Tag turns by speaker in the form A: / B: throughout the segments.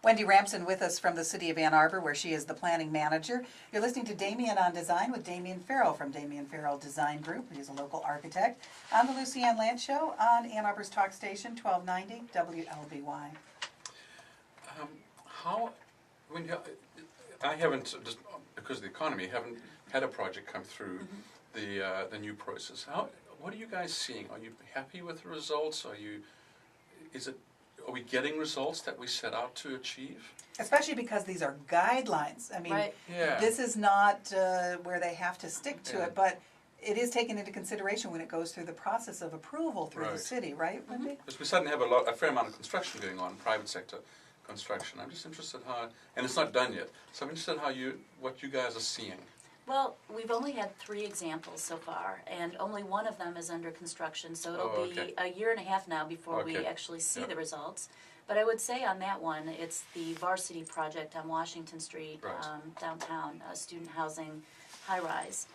A: Wendy Rampson with us from the city of Ann Arbor, where she is the planning manager. You're listening to Damian on Design with Damian Farrell from Damian Farrell Design Group. He's a local architect on the Lucy Ann Land Show on Ann Arbor's talk station, 1290 WLBY.
B: I haven't, just because of the economy, haven't had a project come through the new process. What are you guys seeing? Are you happy with the results? Are we getting results that we set out to achieve?
A: Especially because these are guidelines. I mean, this is not where they have to stick to it, but it is taken into consideration when it goes through the process of approval through the city, right, Wendy?
B: Because we suddenly have a fair amount of construction going on, private sector construction. I'm just interested and it's not done yet, so I'm interested what you guys are seeing.
C: Well, we've only had 3 examples so far, and only one of them is under construction, so it'll be a year and a half now before we actually see the results. But I would say on that one, it's the Varsity project on Washington Street, downtown, student housing high-rise.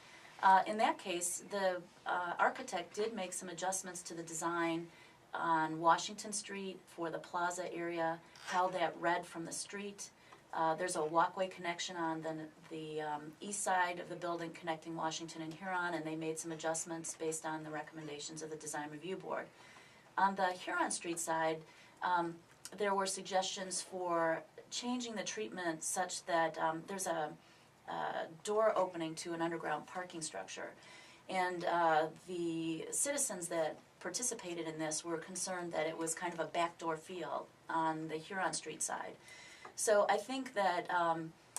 C: In that case, the architect did make some adjustments to the design on Washington Street for the plaza area, how that read from the street. There's a walkway connection on the east side of the building connecting Washington and Huron, and they made some adjustments based on the recommendations of the Design Review Board. On the Huron Street side, there were suggestions for changing the treatment such that there's a door opening to an underground parking structure. And the citizens that participated in this were concerned that it was kind of a backdoor feel on the Huron Street side. So I think that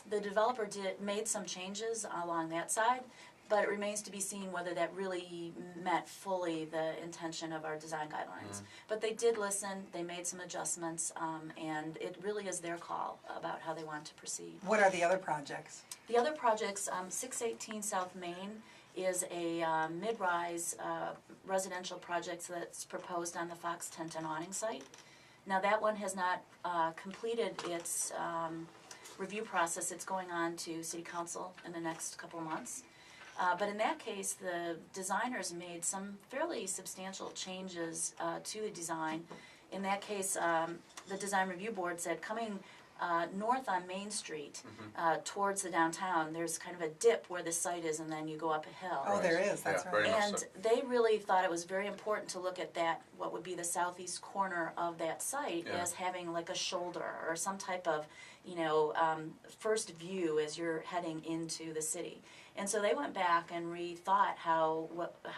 C: the developer made some changes along that side, but it remains to be seen whether that really met fully the intention of our design guidelines. But they did listen, they made some adjustments, and it really is their call about how they want to proceed.
A: What are the other projects?
C: The other projects, 618 South Main is a mid-rise residential project that's proposed on the Fox Tent and Awning site. Now that one has not completed its review process. It's going on to City Council in the next couple of months. But in that case, the designers made some fairly substantial changes to the design. In that case, the Design Review Board said coming north on Main Street towards the downtown, there's kind of a dip where the site is, and then you go up a hill.
A: Oh, there is, that's right.
C: And they really thought it was very important to look at that, what would be the southeast corner of that site, as having like a shoulder or some type of, first view as you're heading into the city. And so they went back and rethought how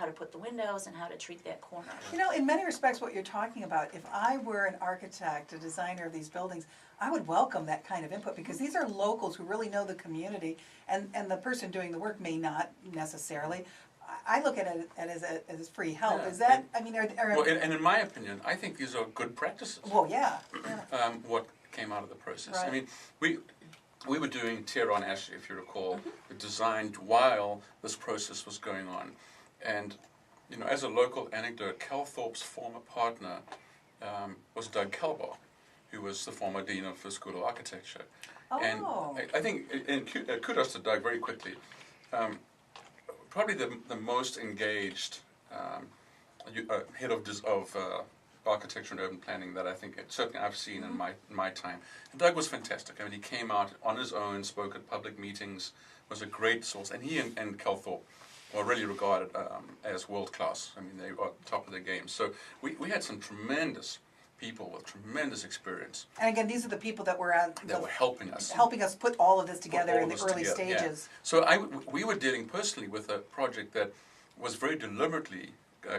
C: to put the windows and how to treat that corner.
A: In many respects what you're talking about, if I were an architect, a designer of these buildings, I would welcome that kind of input, because these are locals who really know the community, and the person doing the work may not necessarily. I look at it as free help. Is that,
B: well, and in my opinion, I think these are good practices.
A: Well,
B: what came out of the process.
A: Right.
B: I mean, we were doing Tear on Ashley, if you recall, designed while this process was going on. And, as a local anecdote, Calthorpe's former partner was Doug Kelbar, who was the former dean of the School of Architecture. And I think, and kudos to Doug very quickly, probably the most engaged head of architecture and urban planning that I think certainly I've seen in my time. And Doug was fantastic. I mean, he came out on his own, spoke at public meetings, was a great source, and he and Calthorpe were really regarded as world class. I mean, they were at the top of their game. So we had some tremendous people with tremendous experience.
A: And again, these are the people that were
B: helping us
A: put all of this together in the early stages.
B: Yeah. So we were dealing personally with a project that was very deliberately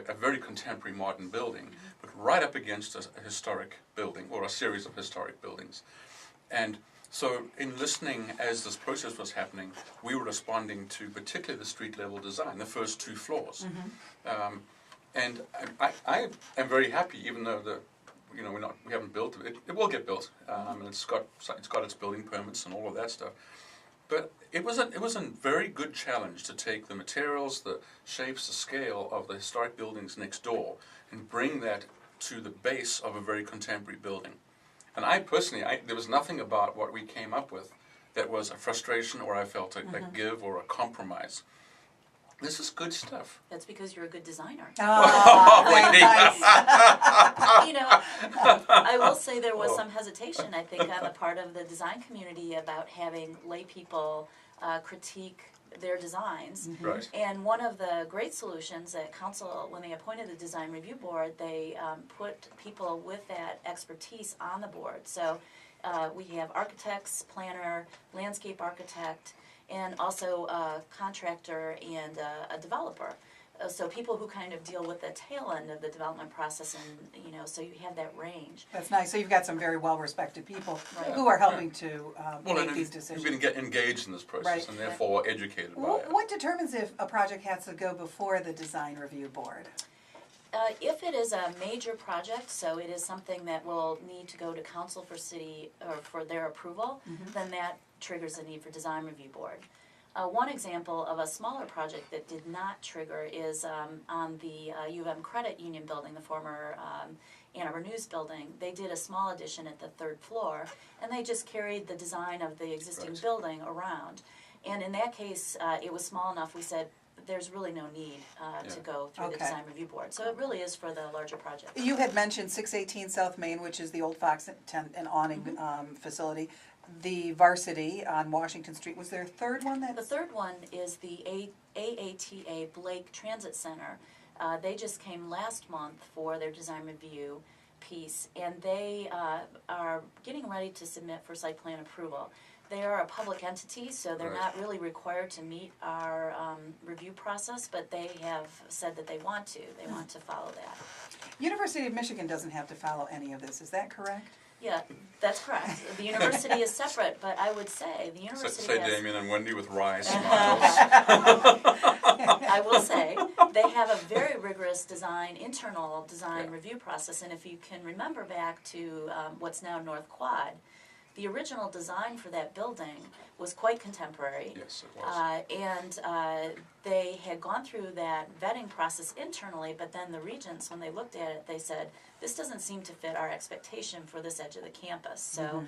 B: a very contemporary modern building, but right up against a historic building, or a series of historic buildings. And so in listening as this process was happening, we were responding to particularly the street level design, the first 2 floors. And I am very happy, even though we haven't built it. It will get built, and it's got its building permits and all of that stuff. But it was a very good challenge to take the materials, the shapes, the scale of the historic buildings next door and bring that to the base of a very contemporary building. And I personally, there was nothing about what we came up with that was a frustration or I felt a give or a compromise. This is good stuff.
C: That's because you're a good designer.
A: Ah, very nice.
C: You know, I will say there was some hesitation, I think, on the part of the design community about having lay people critique their designs.
B: Right.
C: And one of the great solutions that council, when they appointed the design review board, they put people with that expertise on the board. So we have architects, planner, landscape architect, and also a contractor and a developer. So people who kind of deal with the tail end of the development process, and you know, so you have that range.
A: That's nice. So you've got some very well-respected people
C: Right.
A: who are helping to make
B: and
A: these decisions.
B: you've been engaged in this process
A: Right.
B: and therefore educated by it.
A: What determines if a project has to go before the design review board?
C: If it is a major project, so it is something that will need to go to council for city, or for their approval, then that triggers the need for design review board. One example of a smaller project that did not trigger is on the U of M Credit Union building, the former Ann Arbor News building. They did a small addition at the third floor, and they just carried the design of the existing
B: Right.
C: building around. And in that case, it was small enough, we said, there's really no need to go through the
A: Okay.
C: design review board. So it really is for the larger project.
A: You had mentioned 618 South Main, which is the old Fox tent and awning facility. The Varsity on Washington Street. Was there a third one
C: The
A: that's?
C: third one is the AATA Blake Transit Center. They just came last month for their design review piece, and they are getting ready to submit for site plan approval. They are a public entity, so they're
B: Right.
C: not really required to meet our review process, but they have said that they want to. They want to follow that.
A: University of Michigan doesn't have to follow any of this. Is that correct?
C: Yeah, that's correct. The university is separate, but I would say the
B: So,
C: university
B: say
C: has...
B: Damian and Wendy with wry smiles.
C: I will say, they have a very rigorous internal design
B: Yeah.
C: review process, and if you can remember back to what's now North Quad, the original design for that building was quite contemporary.
B: Yes, it was.
C: And they had gone through that vetting process internally, but then the regents, when they looked at it, they said, this doesn't seem to fit our expectation for this edge of the campus. So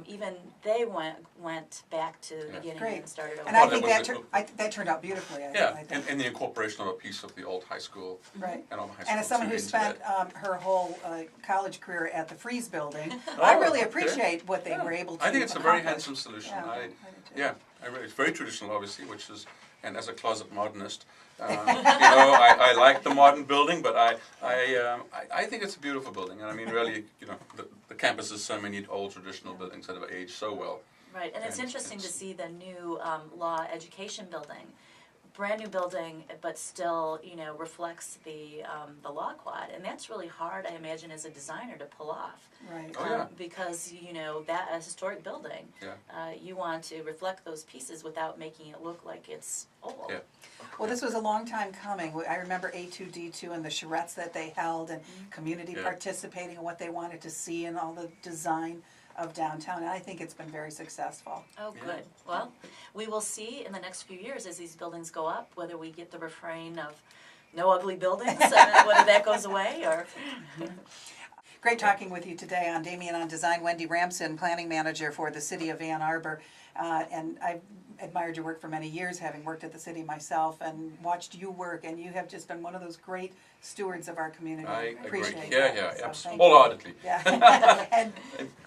C: even they went back to the beginning
A: Great.
C: and started over.
A: And I
B: Well,
A: think
B: that
A: that,
B: was
A: that turned out beautifully. I
B: Yeah,
A: think.
B: and the incorporation of a piece of the old high school
A: Right.
B: and of high school.
A: And as someone who
B: into
A: spent
B: that.
A: her whole college career at the Freeze building,
B: Oh,
A: I really
B: okay.
A: appret what they
B: Yeah.
A: were able to
B: I think it's a very
A: accomplish.
B: handsome solution.
A: Yeah, I do too.
B: It's very traditional, obviously, which is, and as a closet modernist, I like the modern building, but I think it's a beautiful building. And I mean, really, the campus has so many old traditional buildings that have aged so well.
C: Right, and it's
B: And
C: interesting to
B: it's-
C: see the new law education building. Brand new building, but still, reflects the law quad, and that's really hard, I imagine, as a designer to pull off.
A: Right.
B: Oh, yeah.
C: Because, that a historic building,
B: Yeah.
C: you want to reflect those pieces without making it look like it's old.
B: Yeah.
A: Well, this was a long time coming. I remember A2D2 and the charrettes that they held and community
B: Yeah.
A: participating in what they wanted to see and all the design of downtown. And I think it's been very successful.
C: Oh,
B: Yeah.
C: good. Well, we will see in the next few years as these buildings go up, whether we get the refrain of no ugly buildings, whether that goes away or...
A: Great talking with you today on Damian on Design. Wendy Rampson, Planning Manager for the City of Ann Arbor. And I've admired your work for many years, having worked at the city myself and watched you work. And you have just been one of those great stewards of our community.
B: I agree.
A: Appreciate
B: Yeah,
A: that.
B: yeah,
A: So
B: absolutely.
A: thank you.
B: Wholeheartedly.
A: Yeah. And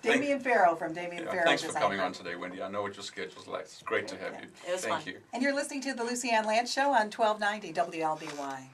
A: Damian Farrell from Damian
B: Yeah,
A: Farrell
B: thanks for
A: Design
B: coming
A: Group.
B: on today, Wendy. I know what your schedule's like. It's great to have you.
C: It was
B: Thank
C: fun.
B: you.
A: And you're listening to the Lucy Ann Lance Show on 1290 WLBY.